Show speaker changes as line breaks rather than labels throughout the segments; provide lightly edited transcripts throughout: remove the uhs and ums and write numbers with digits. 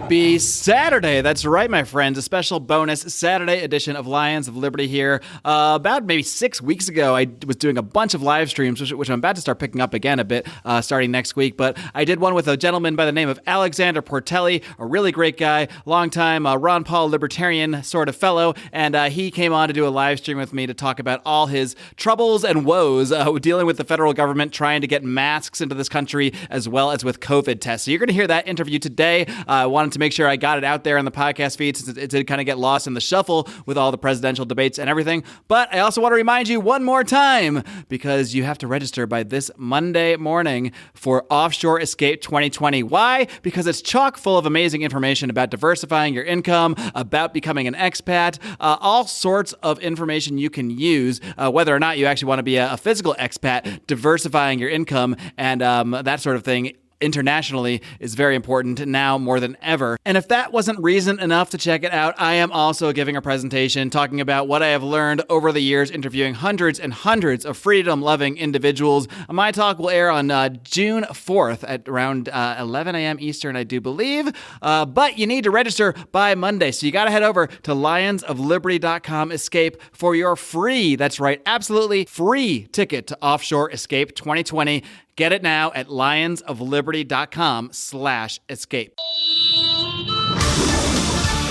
Happy Saturday. That's right, my friends. A special bonus Saturday edition of Lions of Liberty here. About maybe 6 weeks ago, I was doing a bunch of live streams, which I'm about to start picking up again a bit starting next week. But I did one with a gentleman by the name of Alexander Portelli, a really great guy, longtime Ron Paul libertarian sort of fellow. And he came on to do a live stream with me to talk about all his troubles and woes dealing with the federal government trying to get masks into this country as well as with COVID tests. So you're going to hear that interview today. I wanted to make sure I got it out there on the podcast feed since it did kind of get lost in the shuffle with all the presidential debates and everything. But I also want to remind you one more time, because you have to register by this Monday morning for Offshore Escape 2020. Why? Because it's chock full of amazing information about diversifying your income, about becoming an expat, all sorts of information you can use, whether or not you actually want to be a physical expat, diversifying your income and that sort of thing. Internationally is very important now more than ever. And if that wasn't reason enough to check it out, I am also giving a presentation talking about what I have learned over the years interviewing hundreds and hundreds of freedom-loving individuals. My talk will air on June 4th at around 11 a.m. Eastern, I do believe. But you need to register by Monday. So you got to head over to lionsofliberty.com escape for your free, that's right, absolutely free ticket to Offshore Escape 2020. Get it now at lionsofliberty.com/escape.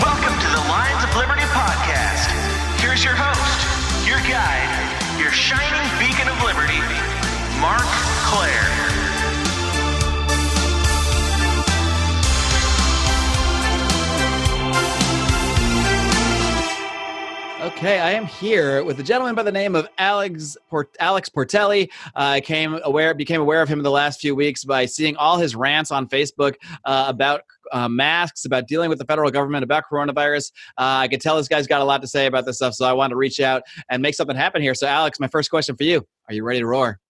Welcome to the Lions of Liberty podcast. Here's your host, your guide, your shining beacon of liberty, Marc Claire.
Okay, I am here with a gentleman by the name of Alex Portelli. I became aware of him in the last few weeks by seeing all his rants on Facebook about masks, about dealing with the federal government, about coronavirus. I could tell this guy's got a lot to say about this stuff, so I wanted to reach out and make something happen here. So, Alex, my first question for you: are you ready to roar?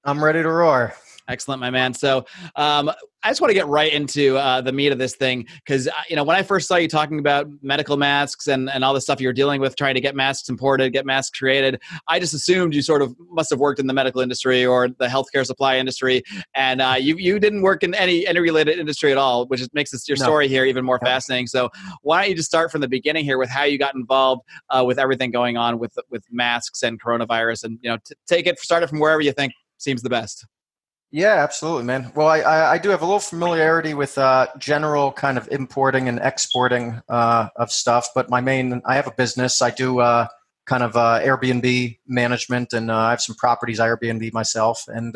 I'm ready to roar.
Excellent, my man. So I just want to get right into the meat of this thing because, when I first saw you talking about medical masks and all the stuff you were dealing with, trying to get masks imported, get masks created, I just assumed you sort of must have worked in the medical industry or the healthcare supply industry. And you didn't work in any related industry at all, which makes your story here even more fascinating. So why don't you just start from the beginning here with how you got involved with everything going on with masks and coronavirus and, start it from wherever you think seems the best.
Yeah, absolutely, man. Well, I do have a little familiarity with general kind of importing and exporting of stuff, but I have a business. I do kind of Airbnb management, and I have some properties I Airbnb myself, and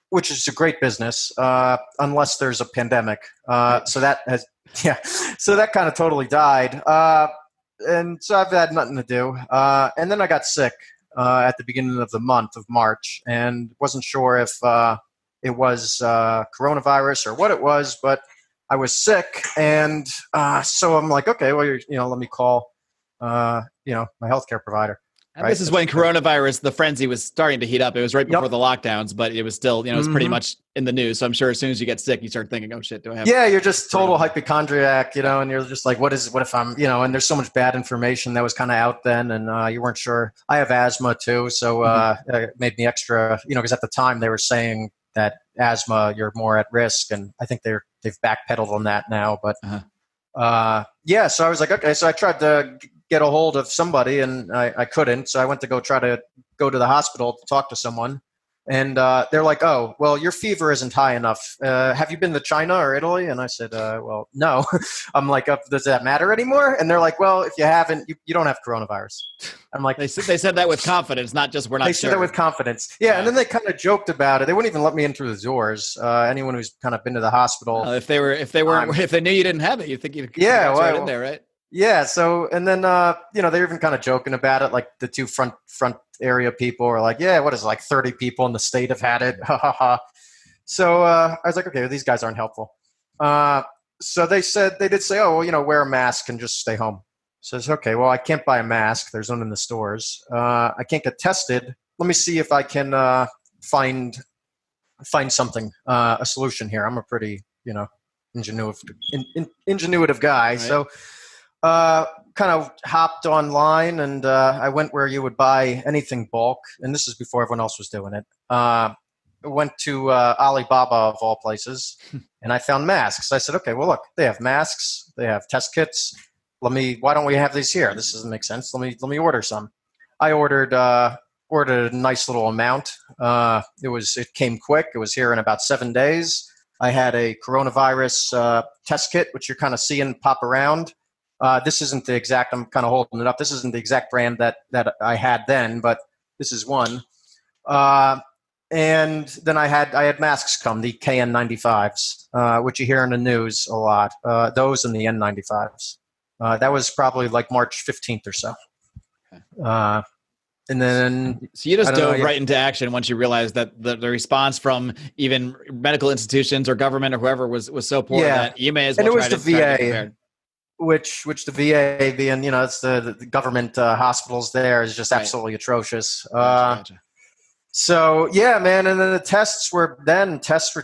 which is a great business unless there's a pandemic. So that kind of totally died, and so I've had nothing to do. And then I got sick at the beginning of the month of March, and wasn't sure if it was coronavirus or what it was, but I was sick, and so I'm like, okay, well, let me call, my healthcare provider.
And right? This is when coronavirus, the frenzy was starting to heat up. It was right before the lockdowns, but it was still, it was pretty much in the news. So I'm sure as soon as you get sick, you start thinking, oh shit, do I have?
Yeah, you're just total hypochondriac, and you're just like, what if I'm, and there's so much bad information that was kind of out then, and you weren't sure. I have asthma too, so it made me extra, because at the time they were saying that asthma, you're more at risk, and I think they've backpedaled on that now. But so I was like, okay, so I tried to get a hold of somebody, and I couldn't. So I went to go to the hospital to talk to someone. And they're like, oh, well, your fever isn't high enough. Have you been to China or Italy? And I said, well, no. I'm like, does that matter anymore? And they're like, well, if you haven't, you don't have coronavirus. I'm like,
they said that with confidence, not just we're not sure.
They said that with confidence. Yeah, and then they kind of joked about it. They wouldn't even let me in through the doors. Anyone who's kind of been to the hospital.
If they knew you didn't have it, you think you'd right in there, right?
Yeah. So, and then, they're even kind of joking about it. Like the two front area people are like, yeah, what is it, like 30 people in the state have had it. Ha ha ha. So, I was like, okay, well, these guys aren't helpful. So they did say, oh, well, wear a mask and just stay home. So it's okay. Well, I can't buy a mask. There's none in the stores. I can't get tested. Let me see if I can, find something, a solution here. I'm a pretty, ingenuitive guy. Right. So, kind of hopped online, and I went where you would buy anything bulk, and this is before everyone else was doing it. went to Alibaba of all places, and I found masks. I said, okay, well, look, they have masks, they have test kits. Why don't we have these here? This doesn't make sense. Let me order some. I ordered a nice little amount. It came quick. It was here in about 7 days. I had a coronavirus test kit, which you're kind of seeing pop around. This isn't the exact. I'm kind of holding it up. This isn't the exact brand that I had then, but this is one. And then I had masks come, the KN95s, which you hear in the news a lot. Those and the N95s. That was probably like March 15th or so. And then,
so you just dove right into action once you realized that the response from even medical institutions or government or whoever was so poor that you may as well
and it
try
was
to
the VA,
get prepared.
Which the VA being, it's the government hospitals there is just absolutely atrocious.
Gotcha.
So yeah, man, and then tests were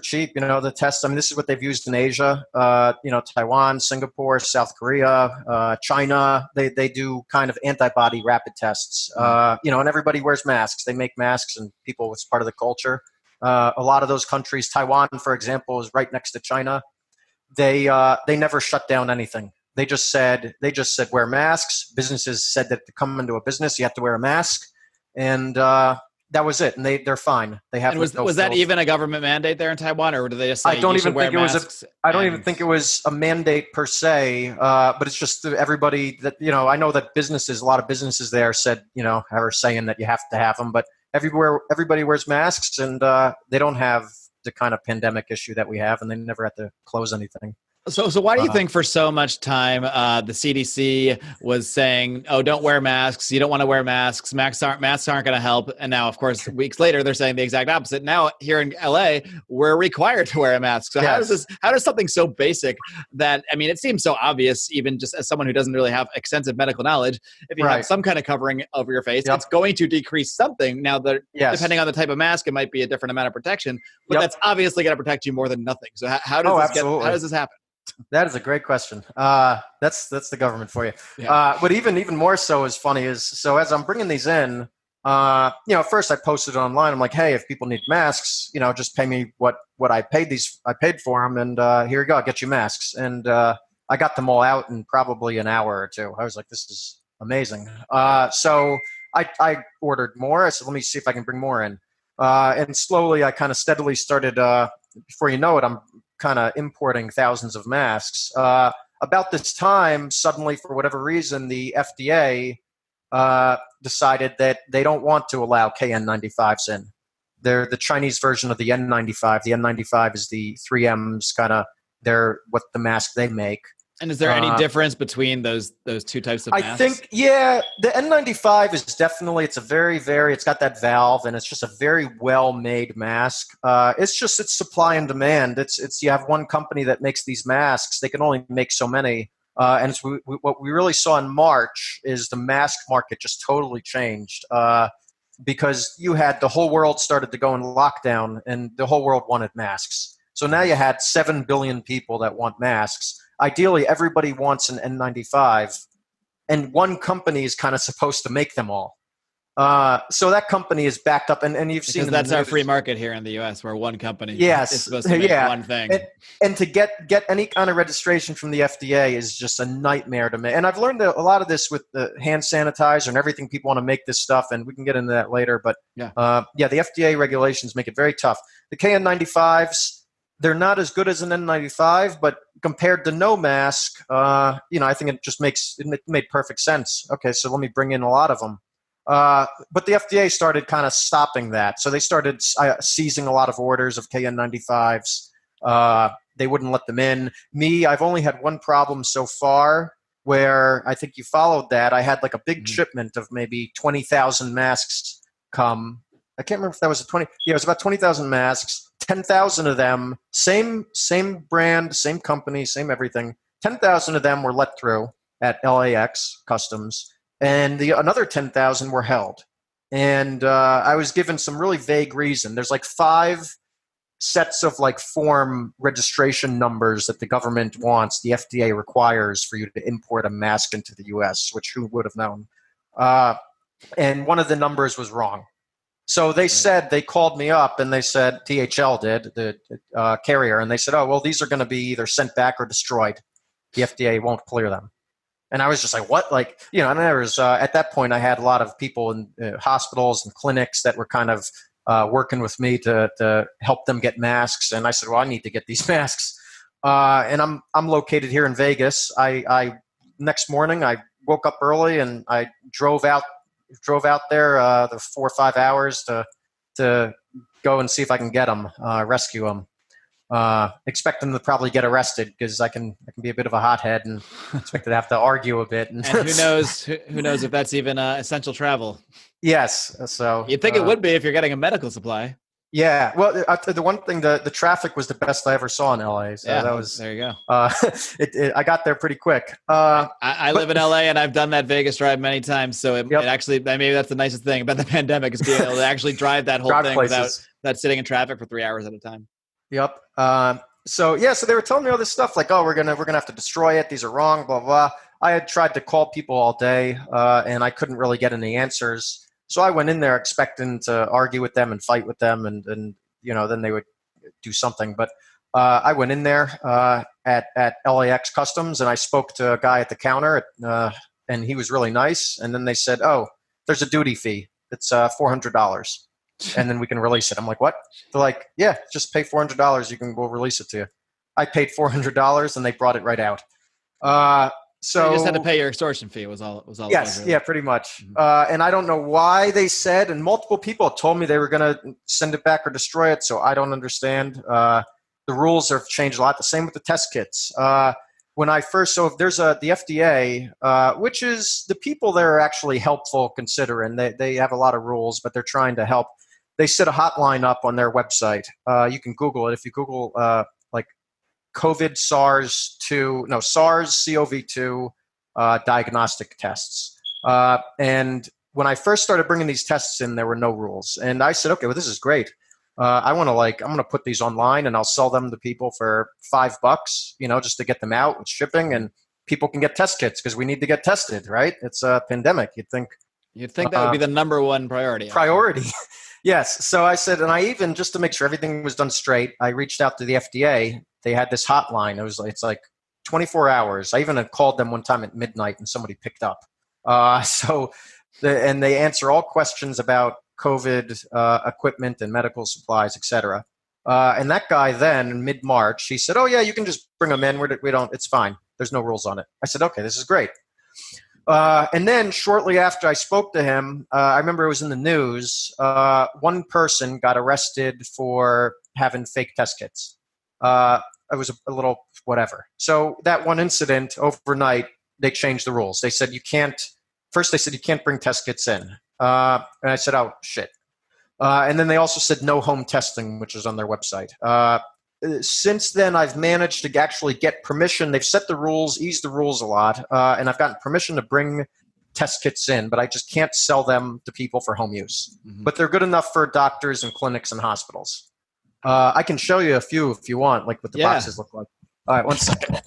cheap. The tests. I mean, this is what they've used in Asia. Taiwan, Singapore, South Korea, China. They do kind of antibody rapid tests. And everybody wears masks. They make masks, and people. It's part of the culture. A lot of those countries, Taiwan, for example, is right next to China. They never shut down anything. They just said wear masks. Businesses said that to come into a business, you have to wear a mask, and that was it, and they're fine. They have.
And was that even a government mandate there in Taiwan, or did they just say
I don't
you
even
should wear
think it was
masks?
I don't even think it was a mandate per se, but it's just everybody that I know that a lot of businesses there said are saying that you have to have them, but everybody wears masks, and they don't have the kind of pandemic issue that we have, and they never had to close anything.
So why do you think for so much time the CDC was saying, "Oh, don't wear masks. You don't want to wear masks. Masks aren't going to help." And now, of course, weeks later, they're saying the exact opposite. Now, here in LA, we're required to wear a mask. So
yes.
how does something so basic that it seems so obvious, even just as someone who doesn't really have extensive medical knowledge, if you have some kind of covering over your face, it's going to decrease something. Now, depending on the type of mask, it might be a different amount of protection, but that's obviously going to protect you more than nothing. So how does this happen?
That is a great question. That's the government for you. Yeah. But even more so is funny is, so as I'm bringing these in, first I posted it online. I'm like, hey, if people need masks, just pay me what I paid for them, and here you go, I'll get you masks. And I got them all out in probably an hour or two. I was like, this is amazing. So I ordered more. I said, let me see if I can bring more in. And slowly, I kind of steadily started. Before you know it, I'm kind of importing thousands of masks. About this time, suddenly, for whatever reason, the FDA decided that they don't want to allow KN95s in. They're the Chinese version of the N95. The N95 is the 3M's what the mask they make.
And is there any difference between those two types of masks?
I think, the N95 is definitely, it's got that valve, and it's just a very well-made mask. It's supply and demand. You have one company that makes these masks. They can only make so many. And what we really saw in March is the mask market just totally changed. Because you had the whole world started to go in lockdown, and the whole world wanted masks. So now you had 7 billion people that want masks. Ideally, everybody wants an N95, and one company is kind of supposed to make them all. So that company is backed up, and you've seen
that's our free market here in the U.S., where one company is supposed to make one thing.
And to get any kind of registration from the FDA is just a nightmare to me. And I've learned a lot of this with the hand sanitizer and everything. People want to make this stuff, and we can get into that later. But the FDA regulations make it very tough. The KN95s, they're not as good as an N95, but compared to no mask, I think it made perfect sense. Okay, so let me bring in a lot of them. But the FDA started kind of stopping that. So they started seizing a lot of orders of KN95s. They wouldn't let them in. I've only had one problem so far where I think you followed that. I had like a big shipment of maybe 20,000 masks come. I can't remember if that was it was about 20,000 masks. 10,000 of them, same brand, same company, same everything. 10,000 of them were let through at LAX Customs, and another 10,000 were held. And I was given some really vague reason. There's like 5 sets of like form registration numbers that the government wants, the FDA requires for you to import a mask into the U.S., which who would have known? And one of the numbers was wrong. So they said, they called me up and they said, THL did, the carrier, and they said, oh, well, these are going to be either sent back or destroyed. The FDA won't clear them. And I was just like, what? Like, and there was, at that point, I had a lot of people in hospitals and clinics that were kind of working with me to help them get masks. And I said, well, I need to get these masks. And I'm located here in Vegas. I next morning, I woke up early and I drove out there the 4 or 5 hours to go and see if I can get them, rescue them. Expect them to probably get arrested because I can be a bit of a hothead and expect to have to argue a bit. And
who knows if that's even essential travel?
Yes. So
you'd think it would be if you're getting a medical supply.
Yeah. Well, the one thing, the traffic was the best I ever saw in LA. So that was,
there you go.
I got there pretty quick.
I live in LA and I've done that Vegas drive many times. So it actually, maybe that's the nicest thing about the pandemic is being able to actually drive that whole thing without sitting in traffic for 3 hours at a time.
Yep. So they were telling me all this stuff like, oh, we're gonna have to destroy it. These are wrong, blah, blah. I had tried to call people all day and I couldn't really get any answers. So I went in there expecting to argue with them and fight with them and then they would do something. But I went in there at LAX Customs and I spoke to a guy at the counter and he was really nice. And then they said, oh, there's a duty fee. It's $400 and then we can release it. I'm like, what? They're like, yeah, just pay $400. We'll release it to you. I paid $400 and they brought it right out. So
you just had to pay your extortion fee. Was all.
Yes, yeah, pretty much. And I don't know why they said, and multiple people told me they were going to send it back or destroy it. So I don't understand. The rules have changed a lot. The same with the test kits. When I first, so if there's the FDA, which is the people that are actually helpful considering they have a lot of rules, but they're trying to help. They set a hotline up on their website. You can Google it. If you Google like COVID SARS-CoV-2 diagnostic tests. And when I first started bringing these tests in, there were no rules. And I said, okay, well, this is great. I'm going to put these online and I'll sell them to people for $5, just to get them out with shipping and people can get test kits because we need to get tested, right? It's a pandemic. You'd think
that would be the number one priority.
Yes. So I said, and I even, just to make sure everything was done straight, I reached out to the FDA. They had this hotline. It's like 24 hours. I even had called them one time at midnight and somebody picked up. And they answer all questions about COVID equipment and medical supplies, et cetera. And that guy then in mid-March, he said, oh yeah, you can just bring them in. It's fine. There's no rules on it. I said, okay, this is great. And then shortly after I spoke to him, I remember it was in the news. One person got arrested for having fake test kits. It was a little whatever. So that one incident overnight, they changed the rules. They said you can't bring test kits in. And I said, oh, shit. And then they also said no home testing, which is on their website. Since then, I've managed to actually get permission. They've set the rules, eased the rules a lot, and I've gotten permission to bring test kits in, but I just can't sell them to people for home use. Mm-hmm. But they're good enough for doctors and clinics and hospitals. I can show you a few if you want, like what the boxes look like. All right, one second.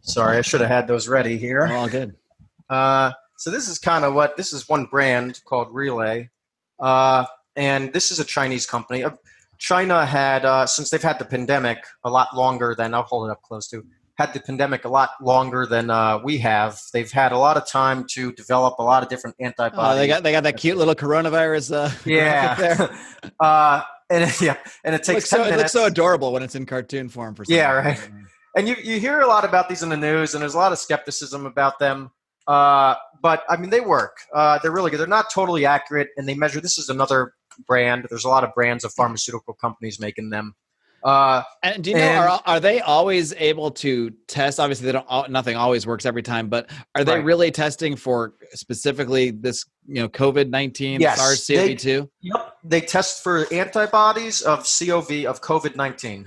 Sorry, I should have had those ready here.
All good.
So this is this is one brand called Relay. And this is a Chinese company. China had, since they've had the pandemic a lot longer than, I'll hold it up close to, had the pandemic a lot longer than we have. They've had a lot of time to develop a lot of different antibodies.
They got that cute little coronavirus.
There. And it takes 10 minutes.
It looks so adorable when it's in cartoon form for some
reason. Right. And you hear a lot about these in the news, and there's a lot of skepticism about them. But I mean, they work. They're really good. They're not totally accurate, and they measure. This is another brand. There's a lot of brands of pharmaceutical companies making them.
And do you know, are they always able to test? Obviously, nothing always works every time, but are they really testing for specifically this, COVID-19, SARS-CoV-2?
Yep, they test for antibodies of COVID-19.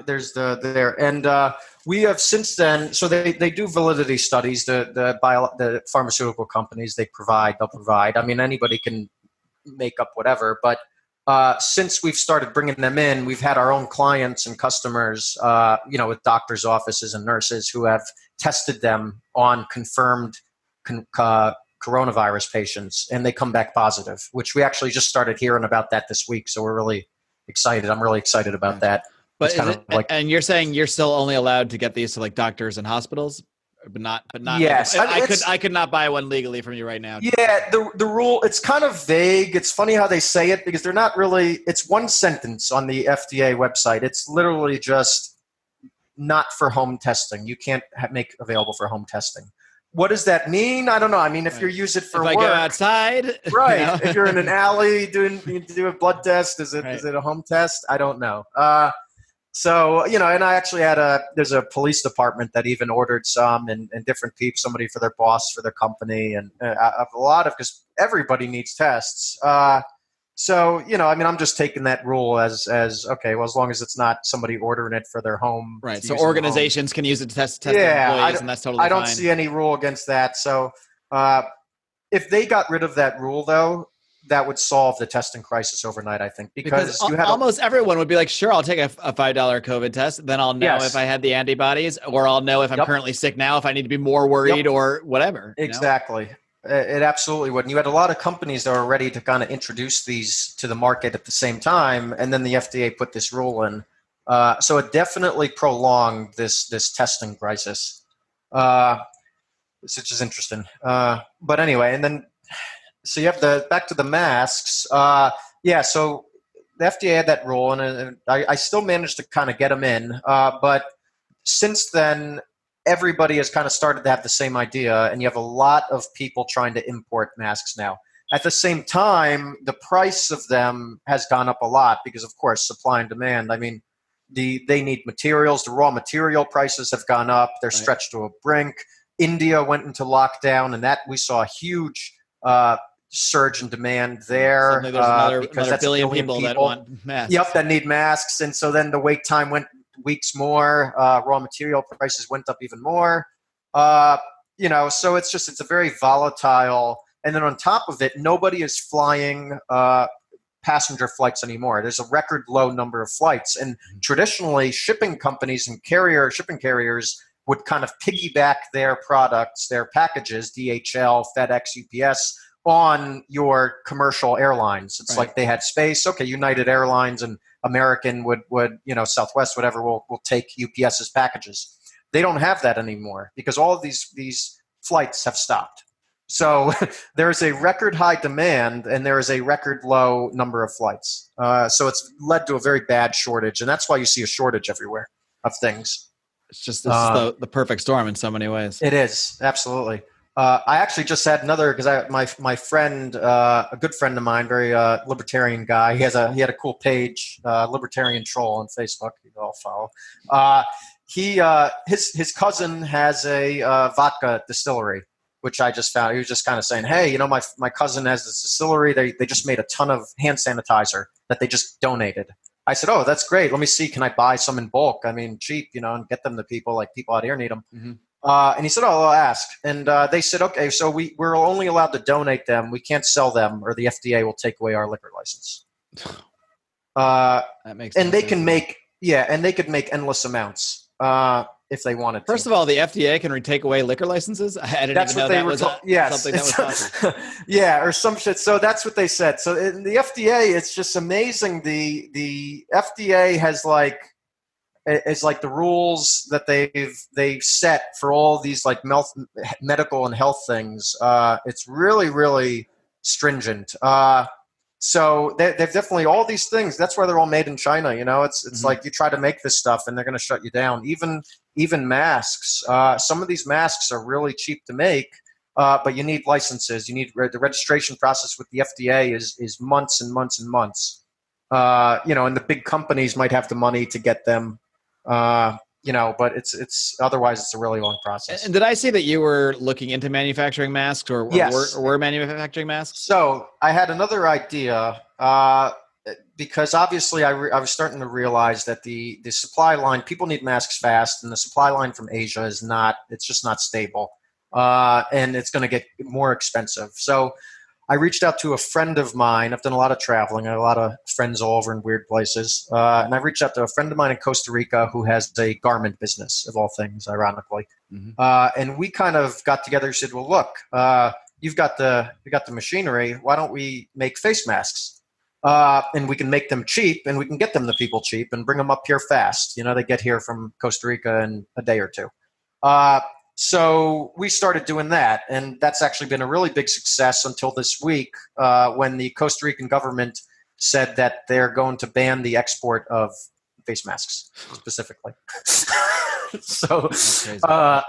There's and we have since then. So they do validity studies. The pharmaceutical companies they'll provide. I mean, anybody can make up whatever, but Since we've started bringing them in, we've had our own clients and customers, with doctors' offices and nurses who have tested them on confirmed coronavirus patients, and they come back positive, which we actually just started hearing about that this week. So we're really excited. I'm really excited about that.
But and you're saying you're still only allowed to get these to like doctors and hospitals, but not.
Yes,
I could not buy one legally from you right now.
Yeah, the rule, it's kind of vague. It's funny how they say it because they're not really. It's one sentence on the FDA website. It's literally just not for home testing. You can't make available for home testing. What does that mean? I don't know. I mean, if you use it for work,
I go outside,
right? If you're in an alley you do a blood test, is it a home test? I don't know. So, and I actually there's a police department that even ordered some and different people, somebody for their boss, for their company, and because everybody needs tests. So, I'm just taking that rule as okay, well, as long as it's not somebody ordering it for their home.
Right. So organizations can use it to test their employees, and that's totally fine.
I don't see any rule against that. So if they got rid of that rule, though, that would solve the testing crisis overnight, I think, because you had
almost everyone would be like, sure, I'll take a $5 COVID test. Then I'll know if I had the antibodies, or I'll know if I'm currently sick now, if I need to be more worried or whatever.
Exactly. It absolutely would. And you had a lot of companies that were ready to kind of introduce these to the market at the same time. And then the FDA put this rule in. So it definitely prolonged this testing crisis, which is interesting. But anyway, and then, so you have back to the masks. So the FDA had that rule, and I still managed to kind of get them in. But since then, everybody has kind of started to have the same idea, and you have a lot of people trying to import masks now. At the same time, the price of them has gone up a lot because, of course, supply and demand. I mean, they need materials. The raw material prices have gone up. They're stretched to a brink. India went into lockdown, and that we saw a huge surge in demand there.
There's another billion people that want masks.
Yep, that need masks. And so then the wait time went weeks more. Raw material prices went up even more. So it's a very volatile. And then on top of it, nobody is flying passenger flights anymore. There's a record low number of flights. And traditionally, shipping companies and shipping carriers would kind of piggyback their products, their packages, DHL, FedEx, UPS, on your commercial airlines. It's like they had space. Okay, United Airlines and American would Southwest, whatever, will take UPS's packages. They don't have that anymore because all of these flights have stopped. So there is a record high demand and there is a record low number of flights. So it's led to a very bad shortage, and that's why you see a shortage everywhere of things.
It's just the perfect storm in so many ways.
It is, absolutely. I actually just had another, because my friend, a good friend of mine, very libertarian guy. He had a cool page, Libertarian Troll on Facebook. You can all follow. His cousin has a vodka distillery, which I just found. He was just kind of saying, hey, my cousin has this distillery. They just made a ton of hand sanitizer that they just donated. I said, oh, that's great. Let me see. Can I buy some in bulk? I mean, cheap, and get them to people. Like people out here need them. Mm-hmm. And he said, oh, I'll ask. And they said, okay, so we're only allowed to donate them. We can't sell them, or the FDA will take away our liquor license.
That makes sense.
And they can make endless amounts if they wanted to.
First of all, the FDA can take away liquor licenses? I didn't even know that was something that was possible.
Yeah, or some shit. So that's what they said. So in the FDA, it's just amazing. The FDA has it's like the rules that they've set for all these like medical and health things. It's really, really stringent. So they've definitely all these things. That's why they're all made in China. It's mm-hmm. like you try to make this stuff and they're going to shut you down. Even masks. Some of these masks are really cheap to make, but you need licenses. You need the registration process with the FDA is months and months and months. And the big companies might have the money to get them. But it's otherwise it's a really long process.
And did I see that you were looking into manufacturing masks or were manufacturing masks?
So I had another idea, because obviously I was starting to realize that the supply line, people need masks fast, and the supply line from Asia it's just not stable. And it's going to get more expensive. So I reached out to a friend of mine. I've done a lot of traveling. I have a lot of friends all over in weird places. And I reached out to a friend of mine in Costa Rica who has a garment business, of all things, ironically. And we kind of got together and said, well, look, you got the machinery. Why don't we make face masks? And we can make them cheap, and we can get them to people cheap and bring them up here fast. They get here from Costa Rica in a day or two. So we started doing that, and that's actually been a really big success until this week when the Costa Rican government said that they're going to ban the export of face masks specifically. So, so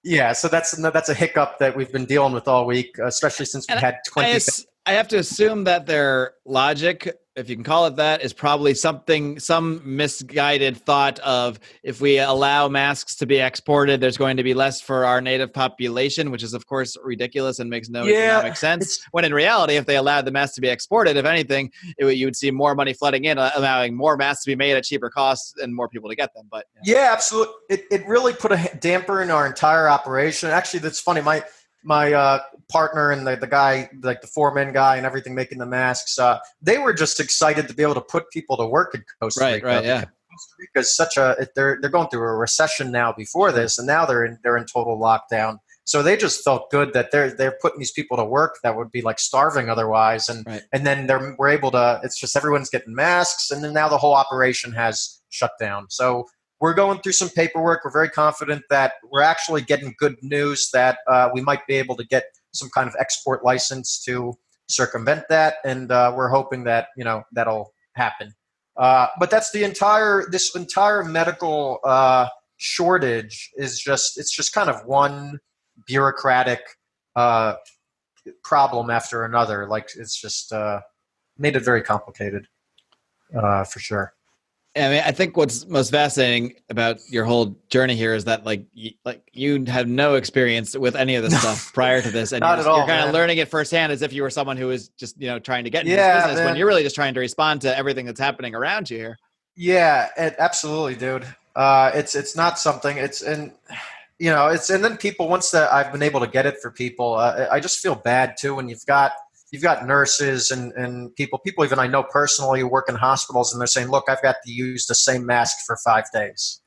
that's a hiccup that we've been dealing with all week, especially since we had 20.
I have to assume that their logic, if you can call it that, is probably some misguided thought of if we allow masks to be exported, there's going to be less for our native population, which is, of course, ridiculous and makes no economic sense. When in reality, if they allowed the masks to be exported, if anything, you would see more money flooding in, allowing more masks to be made at cheaper costs and more people to get them. But
yeah, absolutely. It really put a damper in our entire operation. Actually, that's funny. My partner and the guy, like the foreman guy and everything making the masks, they were just excited to be able to put people to work in Costa Rica.
Right, yeah.
Costa Rica is they're going through a recession now before this, and now they're in total lockdown. So they just felt good that they're putting these people to work that would be like starving otherwise, and then we're able to. It's just everyone's getting masks, and then now the whole operation has shut down. So we're going through some paperwork. We're very confident that we're actually getting good news that we might be able to get some kind of export license to circumvent that, and we're hoping that that'll happen. But that's this entire medical shortage is just kind of one bureaucratic problem after another. Like it's just made it very complicated for sure.
I mean, I think what's most fascinating about your whole journey here is that you had no experience with any of this stuff prior to this, and you're kind of learning it firsthand as if you were someone who was just trying to get into this business when you're really just trying to respond to everything that's happening around you here. Yeah,
absolutely, dude. It's not something. And then people once that I've been able to get it for people, I just feel bad too when you've got nurses and people even I know personally who work in hospitals, and they're saying, look, I've got to use the same mask for 5 days,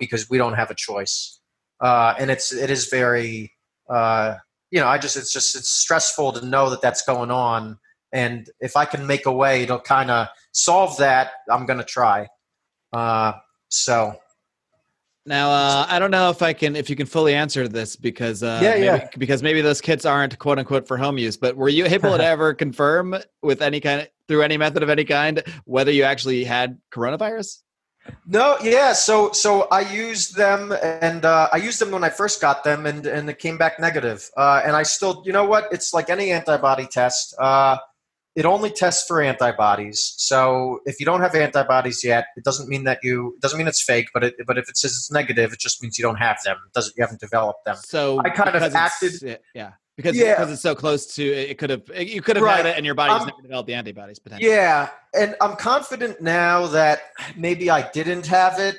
because we don't have a choice. And it is very, it's stressful to know that that's going on. And if I can make a way to kind of solve that, I'm going to try.
Now, I don't know if you can fully answer this because maybe those kits aren't quote unquote for home use, but were you able to ever confirm with through any method of any kind whether you actually had coronavirus?
No, yeah. So I used them, and I used them when I first got them, and it came back negative. And I still, it's like any antibody test. It only tests for antibodies. So if you don't have antibodies yet, it doesn't mean it's fake. But if it says it's negative, it just means you don't have them. You haven't developed them.
So
I kind of acted.
Because it's so close to you could have had it, and your body's never developed the antibodies potentially. Yeah,
and I'm confident now that maybe I didn't have it.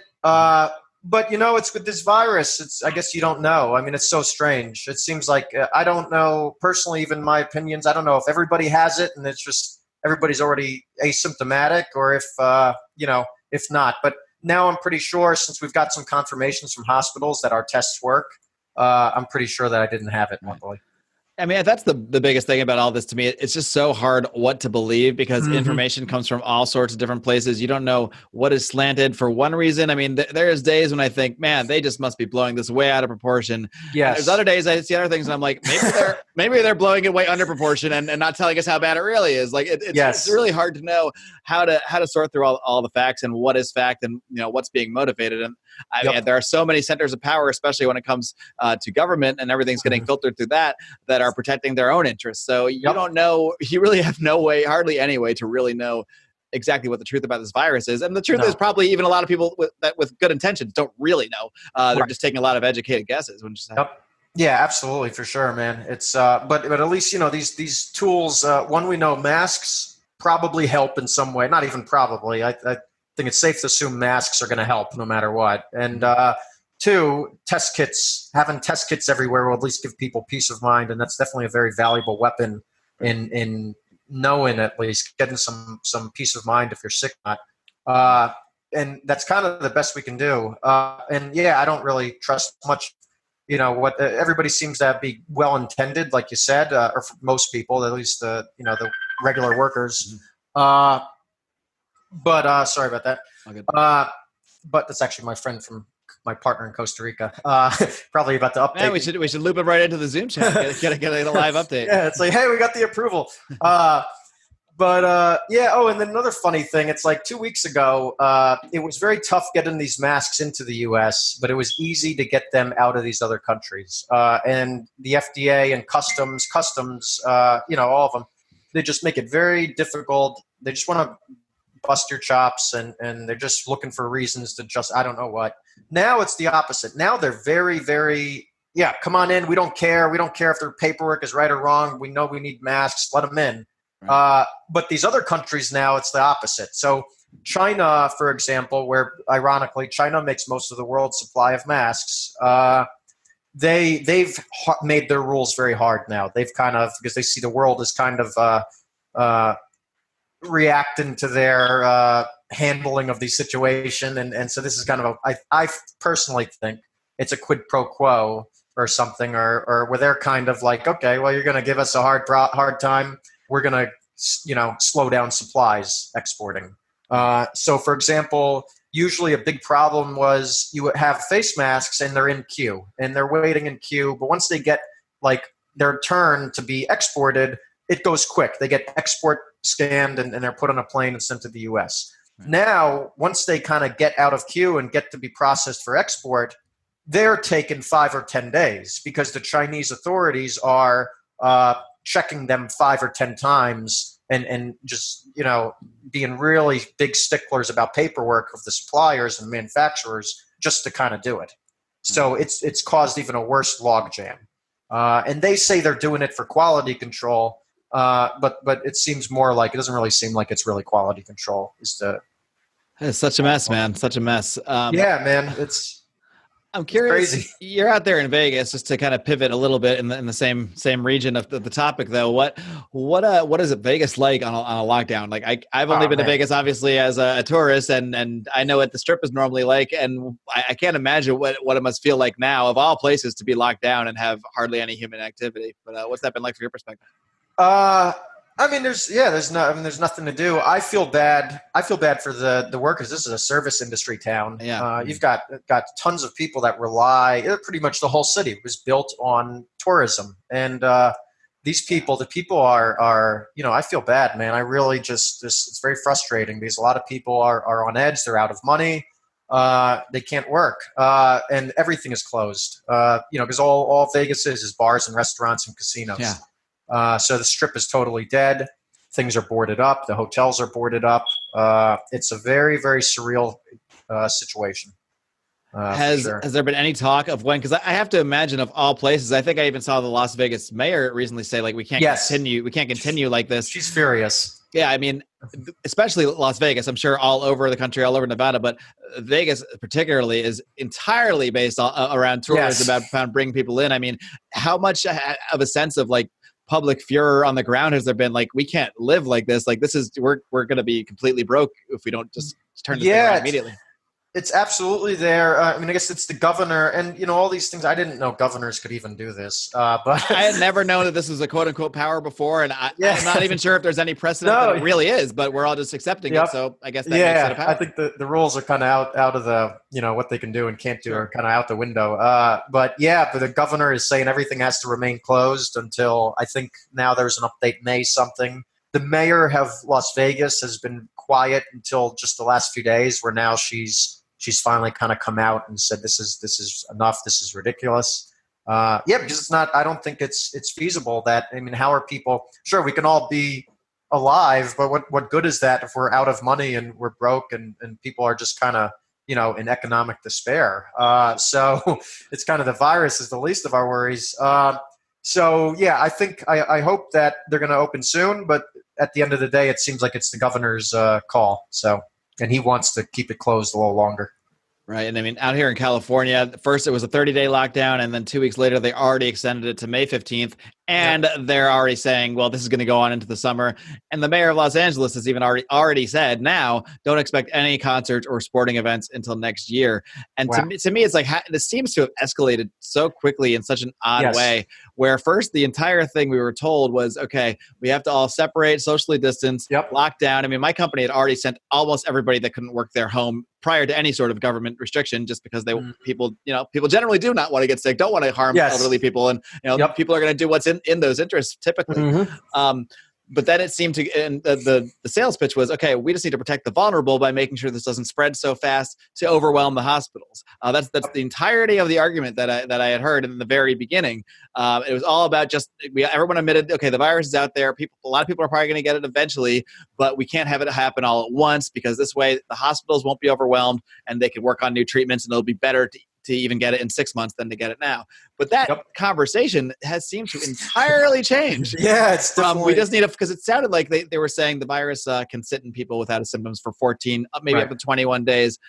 But it's with this virus. I guess you don't know. I mean, it's so strange. It seems like I don't know personally. Even my opinions, I don't know if everybody has it, and it's just everybody's already asymptomatic, or if not. But now I'm pretty sure, since we've got some confirmations from hospitals that our tests work, I'm pretty sure that I didn't have it. Luckily.
I mean, that's the biggest thing about all this to me. It's just so hard what to believe because information comes from all sorts of different places. You don't know what is slanted for one reason. I mean, there's days when I think, man, they just must be blowing this way out of proportion.
Yes.
And there's other days I see other things and I'm like, maybe they're blowing it way under proportion and not telling us how bad it really is. Like it's really hard to know how to sort through all the facts and what is fact and what's being motivated. And I mean, there are so many centers of power, especially when it comes to government and everything's getting filtered through that are protecting their own interests. So you don't know, you really have no way, hardly any way to really know exactly what the truth about this virus is. And the truth is probably even a lot of people with good intentions don't really know. They're just taking a lot of educated guesses. Wouldn't you say?
Yep. Yeah, absolutely. For sure, man. It's, but at least, these tools, one, we know masks probably help in some way. Not even probably. I think it's safe to assume masks are going to help no matter what. And, 2, having test kits everywhere will at least give people peace of mind. And that's definitely a very valuable weapon in knowing, at least getting some peace of mind if you're sick or not. And that's kind of the best we can do. And yeah, I don't really trust much. What everybody seems to be well intended, like you said, or for most people, at least the regular workers. But sorry about that. But that's actually my friend from my partner in Costa Rica. Probably about to update.
Man, we should loop it right into the Zoom chat. Get a live update.
Yeah, it's like, hey, we got the approval. Yeah. Oh, and then another funny thing. It's like 2 weeks ago, it was very tough getting these masks into the U.S., but it was easy to get them out of these other countries. And the FDA and customs, all of them, they just make it very difficult. They just want to bust your chops, and they're just looking for reasons to just, I don't know what. Now it's the opposite. Now they're very, very, yeah, come on in. We don't care. We don't care if their paperwork is right or wrong. We know we need masks. Let them in. Right. But these other countries now, it's the opposite. So China, for example, where ironically China makes most of the world's supply of masks, they've made their rules very hard now. They've kind of, because they see the world as kind of reacting to their handling of the situation, and so this is kind of I personally think it's a quid pro quo or something, or where they're kind of like, okay, well, you're going to give us a hard time. We're going to, slow down supplies exporting. So, for example, usually a big problem was you would have face masks and they're in queue and they're waiting in queue. But once they get like their turn to be exported, it goes quick. They get export scanned and they're put on a plane and sent to the U.S. Right. Now, once they kind of get out of queue and get to be processed for export, they're taking 5 or 10 days because the Chinese authorities are checking them 5 or 10 times and just, being really big sticklers about paperwork of the suppliers and manufacturers just to kind of do it. So it's caused even a worse logjam. And they say they're doing it for quality control, but it seems more like, it doesn't really seem like it's really quality control. It's
such a mess, man. Such a mess.
Yeah, man.
I'm curious.
Crazy.
You're out there in Vegas, just to kind of pivot a little bit in the same region of the topic, though. What is it Vegas like on a lockdown? Like I've only been to Vegas, obviously, as a tourist, and I know what the Strip is normally like, and I can't imagine what it must feel like now, of all places, to be locked down and have hardly any human activity. But what's that been like from your perspective?
There's nothing to do. I feel bad for the workers. This is a service industry town.
Yeah.
You've got tons of people that rely. Pretty much the whole city was built on tourism, and the people are. I feel bad, man. I really it's very frustrating because a lot of people are on edge. They're out of money. They can't work, and everything is closed. Because all Vegas is bars and restaurants and casinos.
Yeah.
So the Strip is totally dead. Things are boarded up. The hotels are boarded up. It's a very, very surreal situation.
Has there been any talk of when? Because I have to imagine, of all places, I think I even saw the Las Vegas mayor recently say, like, we can't continue like this.
She's furious.
Yeah, I mean, especially Las Vegas. I'm sure all over the country, all over Nevada, but Vegas particularly is entirely based around tourism, about bringing people in. I mean, how much of a sense of like public furor on the ground has there been? Like, we can't live like this. Like, this is we're going to be completely broke if we don't just turn this thing around immediately.
It's absolutely there. I guess it's the governor and, all these things. I didn't know governors could even do this. But
I had never known that this was a quote unquote power before. And I'm not even sure if there's any precedent that it really is, but we're all just accepting it. So I guess that makes it a power.
I think the rules are kind of out of the, what they can do and can't do are kind of out the window. But the governor is saying everything has to remain closed until, I think now there's an update May something. The mayor of Las Vegas has been quiet until just the last few days, where now she's finally kind of come out and said, this is enough. This is ridiculous. Because it's not, I don't think it's feasible that, how are people, sure, we can all be alive, but what good is that if we're out of money and we're broke and people are just kind of, in economic despair. So it's kind of the virus is the least of our worries. I think I hope that they're going to open soon, but at the end of the day, it seems like it's the governor's call. So. And he wants to keep it closed a little longer.
Right. And out here in California, first it was a 30-day lockdown, and then 2 weeks later, they already extended it to May 15th. And they're already saying, well, this is going to go on into the summer. And the mayor of Los Angeles has even already said now, don't expect any concerts or sporting events until next year. And
Wow.
to me, it's like this seems to have escalated so quickly in such an odd way, where first the entire thing we were told was, okay, we have to all separate, socially distance, lock down. I mean, my company had already sent almost everybody that couldn't work their home prior to any sort of government restriction, just because people generally do not want to get sick, don't want to harm elderly people, and people are going to do what's in those interests typically. But then it seemed to, and the sales pitch was, okay, we just need to protect the vulnerable by making sure this doesn't spread so fast to overwhelm the hospitals. That's the entirety of the argument that I had heard in the very beginning. It was all about everyone admitted, okay, the virus is out there. A lot of people are probably going to get it eventually, but we can't have it happen all at once, because this way the hospitals won't be overwhelmed and they can work on new treatments, and it'll be better to even get it in 6 months than to get it now. But that conversation has seemed to entirely change.
It's definitely.
We just need because it sounded like they were saying the virus can sit in people without symptoms for 14, maybe up to 21 days.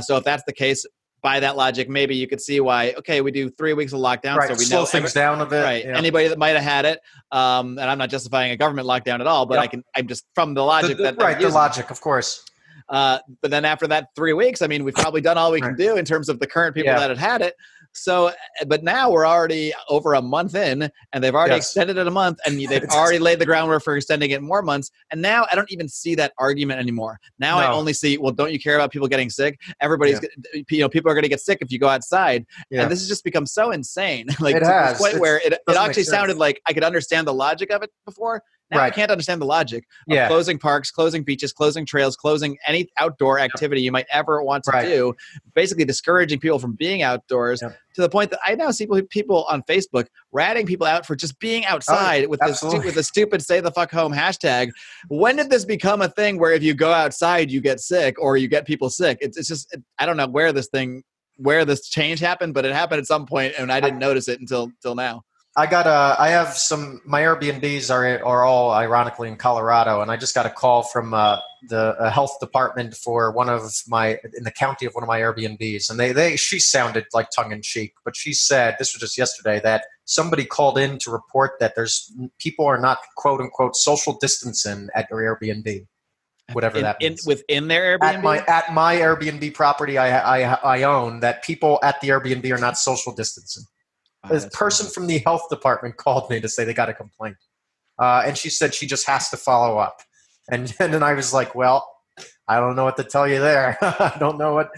So if that's the case, by that logic, maybe you could see why, okay, we do 3 weeks of lockdown. So we
slow
know
things down a bit.
Right. Yeah. Anybody that might have had it, and I'm not justifying a government lockdown at all, but I'm just from the logic
the logic, of course.
But then after that 3 weeks, I mean, we've probably done all we can do in terms of the current people that had it. So, but now we're already over a month in, and they've already extended it a month, and they've already laid the groundwork for extending it more months. And now I don't even see that argument anymore. Now I only see, well, don't you care about people getting sick? Everybody's, people are going to get sick if you go outside. And this has just become so insane. Like
it has.
To the point where it actually sounded like I could understand the logic of it before. Now I can't understand the logic of closing parks, closing beaches, closing trails, closing any outdoor activity you might ever want to do, basically discouraging people from being outdoors, to the point that I now see people on Facebook ratting people out for just being outside with the stupid "stay the fuck home" hashtag. When did this become a thing where if you go outside you get sick or you get people sick? It's just I don't know where this change happened, but it happened at some point, and I didn't notice it until now.
I have my Airbnbs are all ironically in Colorado, and I just got a call from the health department for in the county of one of my Airbnbs, and she sounded like tongue in cheek, but she said, this was just yesterday, that somebody called in to report that people are not quote unquote social distancing at your Airbnb. Whatever that means.
Within their Airbnb?
At my Airbnb property I own, that people at the Airbnb are not social distancing. A person from the health department called me to say they got a complaint. And she said she just has to follow up. And then I was like, well, I don't know what to tell you there. I don't know what.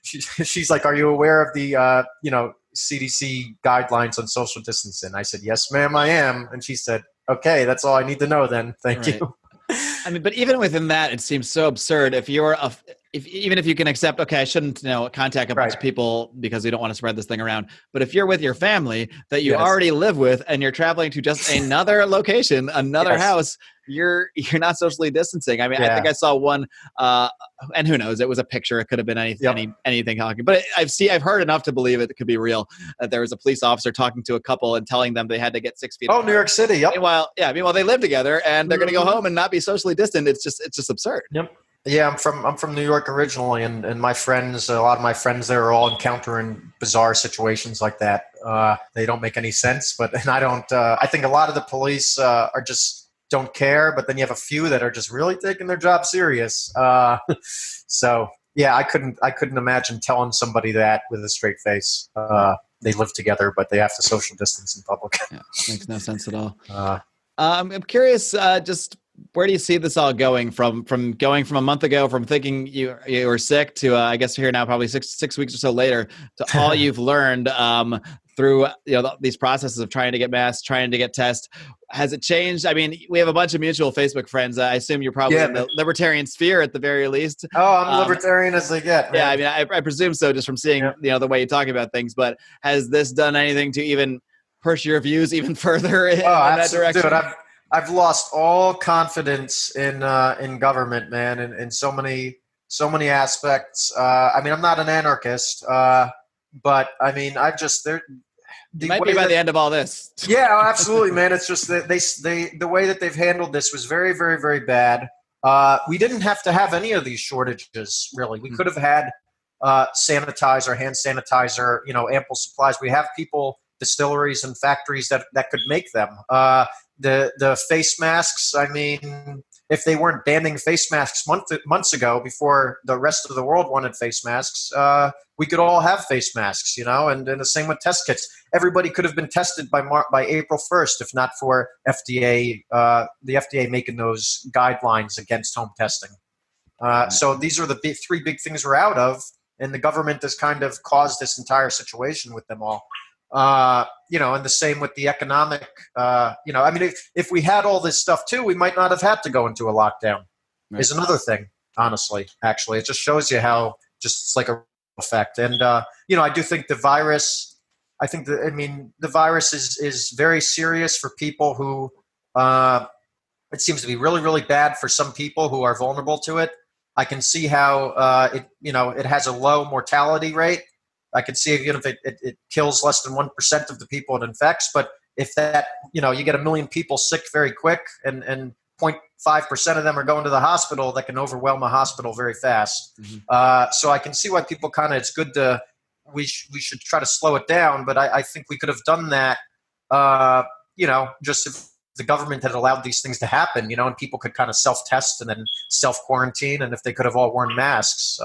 She's like, are you aware of the, CDC guidelines on social distancing? I said, yes, ma'am, I am. And she said, okay, that's all I need to know then. Thank you.
I mean, but even within that, it seems so absurd. Even if you can accept, okay, I shouldn't contact a bunch of people because we don't want to spread this thing around. But if you're with your family that you already live with and you're traveling to just another location, another house, you're not socially distancing. I mean, I think I saw one, and who knows? It was a picture. It could have been anything talking. But I've heard enough to believe it could be real. That there was a police officer talking to a couple and telling them they had to get 6 feet.
Oh, New York City. Yep.
Meanwhile, they live together and they're going to go home and not be socially distant. It's just absurd.
Yep. Yeah, I'm from New York originally, and my friends, a lot of my friends there are all encountering bizarre situations like that. They don't make any sense, I don't. I think a lot of the police are just don't care, but then you have a few that are just really taking their job serious. So yeah, I couldn't imagine telling somebody that with a straight face. They live together, but they have to social distance in public.
Makes no sense at all. I'm curious, just. Where do you see this all going from going from a month ago, from thinking you were sick to, I guess here now, probably six weeks or so later, to all you've learned through these processes of trying to get masks, trying to get tests? Has it changed? I mean, we have a bunch of mutual Facebook friends. I assume you're probably in the libertarian sphere at the very least.
Oh, I'm libertarian as they get. Man.
Yeah, I mean, I presume so, just from seeing the way you talk about things. But has this done anything to even push your views even further in that direction?
Dude, I've lost all confidence in government, man, in so many aspects. I mean, I'm not an anarchist, but I mean,
you might be by the end of all this.
Yeah, absolutely, man. It's just that the way that they've handled this was very, very, very bad. We didn't have to have any of these shortages, really. We could have had sanitizer, hand sanitizer, ample supplies. We have people distilleries and factories that could make them. The face masks, I mean, if they weren't banning face masks months ago before the rest of the world wanted face masks, we could all have face masks, and the same with test kits. Everybody could have been tested by April 1st, if not for the FDA making those guidelines against home testing. So these are the three big things we're out of, and the government has kind of caused this entire situation with them all. And the same with the economic, I mean, if we had all this stuff too, we might not have had to go into a lockdown. Right. Is another thing, honestly, actually. It just shows you how it's like a effect. And, I do think the virus, the virus is very serious for people who, it seems to be really, really bad for some people who are vulnerable to it. I can see how, it has a low mortality rate. I could see if it kills less than 1% of the people it infects, but if that, you get 1 million people sick very quick and 0.5% of them are going to the hospital, that can overwhelm a hospital very fast. Mm-hmm. So I can see why people it's good to, we should try to slow it down, but I think we could have done that, just if the government had allowed these things to happen, and people could kind of self-test and then self-quarantine, and if they could have all worn masks.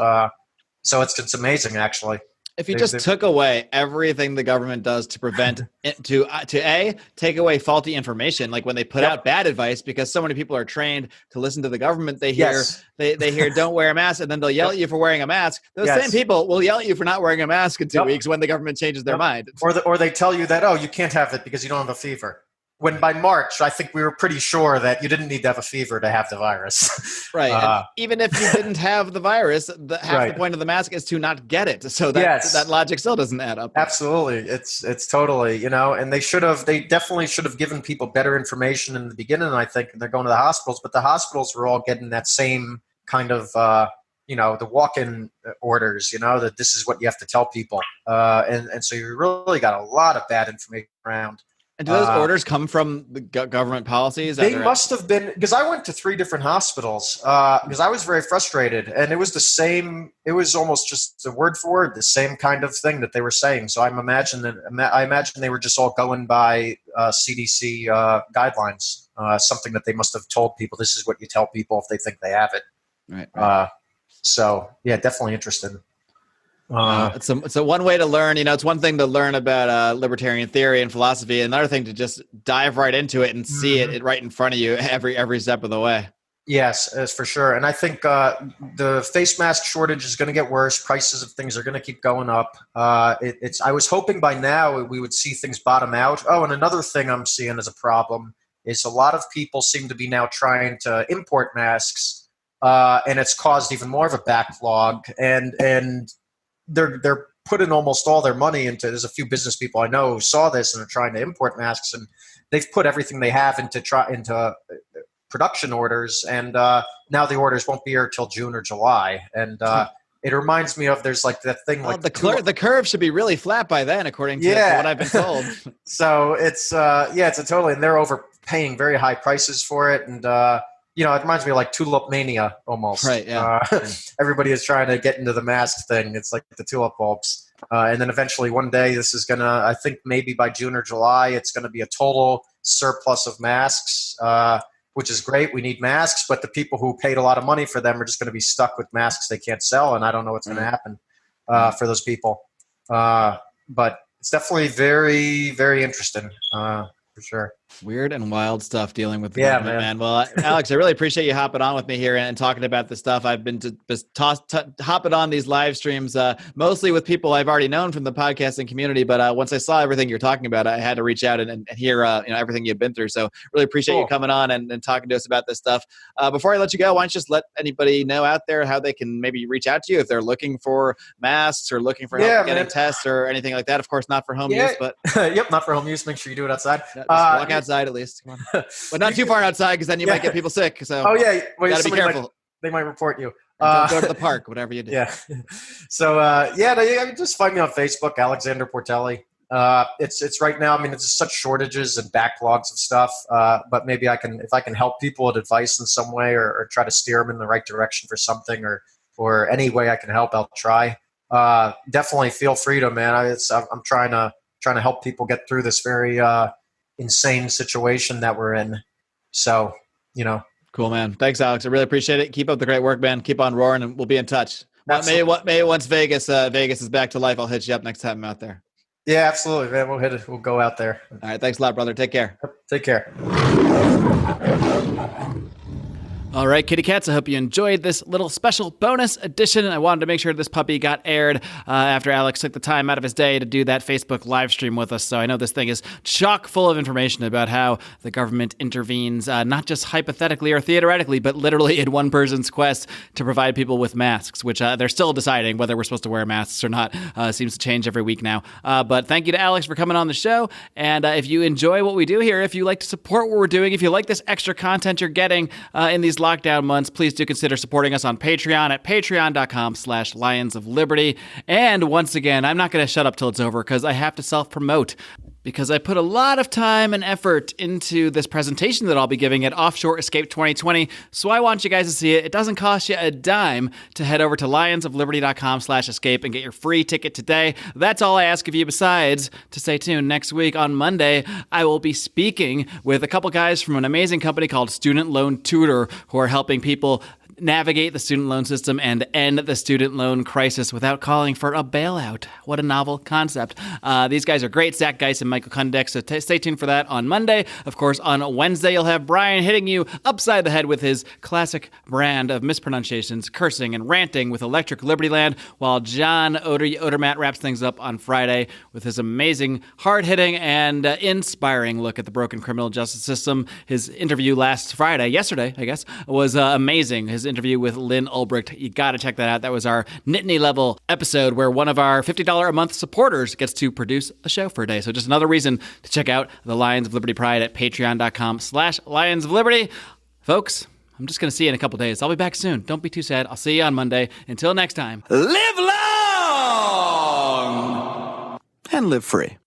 So it's amazing, actually.
If you just took away everything the government does to prevent it, to take away faulty information, like when they put out bad advice, because so many people are trained to listen to the government, they hear they hear don't wear a mask, and then they'll yell at you for wearing a mask. Those same people will yell at you for not wearing a mask in 2 weeks when the government changes their mind.
Or they tell you that, you can't have it because you don't have a fever. When by March, I think we were pretty sure that you didn't need to have a fever to have the virus.
Right. And even if you didn't have the virus, half the point of the mask is to not get it. So that logic still doesn't add up.
Absolutely. It's totally, and they definitely should have given people better information in the beginning, I think, and they're going to the hospitals, but the hospitals were all getting that same kind of, the walk-in orders, that this is what you have to tell people. And so you really got a lot of bad information around.
And do those orders come from the government policies?
They must have been, because I went to 3 different hospitals because I was very frustrated, and it was the same. It was almost just the word for word, the same kind of thing that they were saying. So I imagine they were just all going by CDC guidelines, something that they must have told people. This is what you tell people if they think they have it.
Right.
So yeah, definitely interesting.
It's a one way to learn. It's one thing to learn about libertarian theory and philosophy, and another thing to just dive right into it and see it right in front of you every step of the way.
Yes, for sure. And I think the face mask shortage is going to get worse. Prices of things are going to keep going up. I was hoping by now we would see things bottom out. Oh, and another thing I'm seeing as a problem is a lot of people seem to be now trying to import masks, and it's caused even more of a backlog. And they're putting almost all their money into. There's a few business people I know who saw this and are trying to import masks, and they've put everything they have into production orders, and now the orders won't be here till June or July. And it reminds me of there's like that thing like
the curve should be really flat by then, according to what I've been told.
So it's it's a totally, and they're overpaying very high prices for it, and it reminds me of like tulip mania almost.
Right, yeah.
Everybody is trying to get into the mask thing. It's like the tulip bulbs. And then eventually one day this is going to, I think maybe by June or July, it's going to be a total surplus of masks, which is great. We need masks, but the people who paid a lot of money for them are just going to be stuck with masks they can't sell. And I don't know what's going to happen for those people. But it's definitely very, very interesting. For sure.
Weird and wild stuff dealing with the government, man. Well, Alex, I really appreciate you hopping on with me here and talking about this stuff. I've been just hopping on these live streams, mostly with people I've already known from the podcasting community. But once I saw everything you're talking about, I had to reach out and hear everything you've been through. So really appreciate you coming on and talking to us about this stuff. Before I let you go, why don't you just let anybody know out there how they can maybe reach out to you if they're looking for masks or looking for help getting tests or anything like that. Of course, not for home use, but
yep, not for home use. Make sure you do it outside.
Just walk outside at least. Come on. But not too far outside, because then you might get people sick. So
well,
you got to be careful.
They might report you.
Don't go to the park, whatever you do.
Yeah. So just find me on Facebook, Alexander Portelli. It's right now. I mean, it's such shortages and backlogs of stuff. But maybe if I can help people with advice in some way, or try to steer them in the right direction for something, or any way I can help, I'll try. Definitely feel free to, man. I'm trying trying to help people get through this very insane situation that we're in. So,
Cool, man. Thanks, Alex. I really appreciate it. Keep up the great work, man. Keep on roaring, and we'll be in touch. Maybe once Vegas is back to life, I'll hit you up next time I'm out there.
Yeah, absolutely, man. We'll hit it. We'll go out there.
All right. Thanks a lot, brother. Take care.
Take care.
All right, kitty cats, I hope you enjoyed this little special bonus edition. I wanted to make sure this puppy got aired after Alex took the time out of his day to do that Facebook live stream with us. So I know this thing is chock full of information about how the government intervenes, not just hypothetically or theoretically, but literally in one person's quest to provide people with masks, which they're still deciding whether we're supposed to wear masks or not. Seems to change every week now. But thank you to Alex for coming on the show. And if you enjoy what we do here, if you like to support what we're doing, if you like this extra content you're getting in these lockdown months, please do consider supporting us on Patreon at patreon.com/Lions of Liberty. And once again, I'm not going to shut up till it's over because I have to self-promote, because I put a lot of time and effort into this presentation that I'll be giving at Offshore Escape 2020. So I want you guys to see it. It doesn't cost you a dime to head over to lionsofliberty.com/escape and get your free ticket today. That's all I ask of you, besides to stay tuned. Next week on Monday, I will be speaking with a couple guys from an amazing company called Student Loan Tutor, who are helping people navigate the student loan system and end the student loan crisis without calling for a bailout. What a novel concept. These guys are great, Zach Geis and Michael Kundek, so stay tuned for that on Monday. Of course, on Wednesday, you'll have Brian hitting you upside the head with his classic brand of mispronunciations, cursing, and ranting with Electric Liberty Land, while John Odermatt wraps things up on Friday with his amazing, hard-hitting, and inspiring look at the broken criminal justice system. His interview yesterday, I guess, was amazing. His interview with Lynn Ulbricht. You got to check that out. That was our Nittany level episode where one of our $50 a month supporters gets to produce a show for a day. So just another reason to check out the Lions of Liberty Pride at patreon.com/Lions of Liberty. Folks, I'm just going to see you in a couple days. I'll be back soon. Don't be too sad. I'll see you on Monday. Until next time, live long and live free.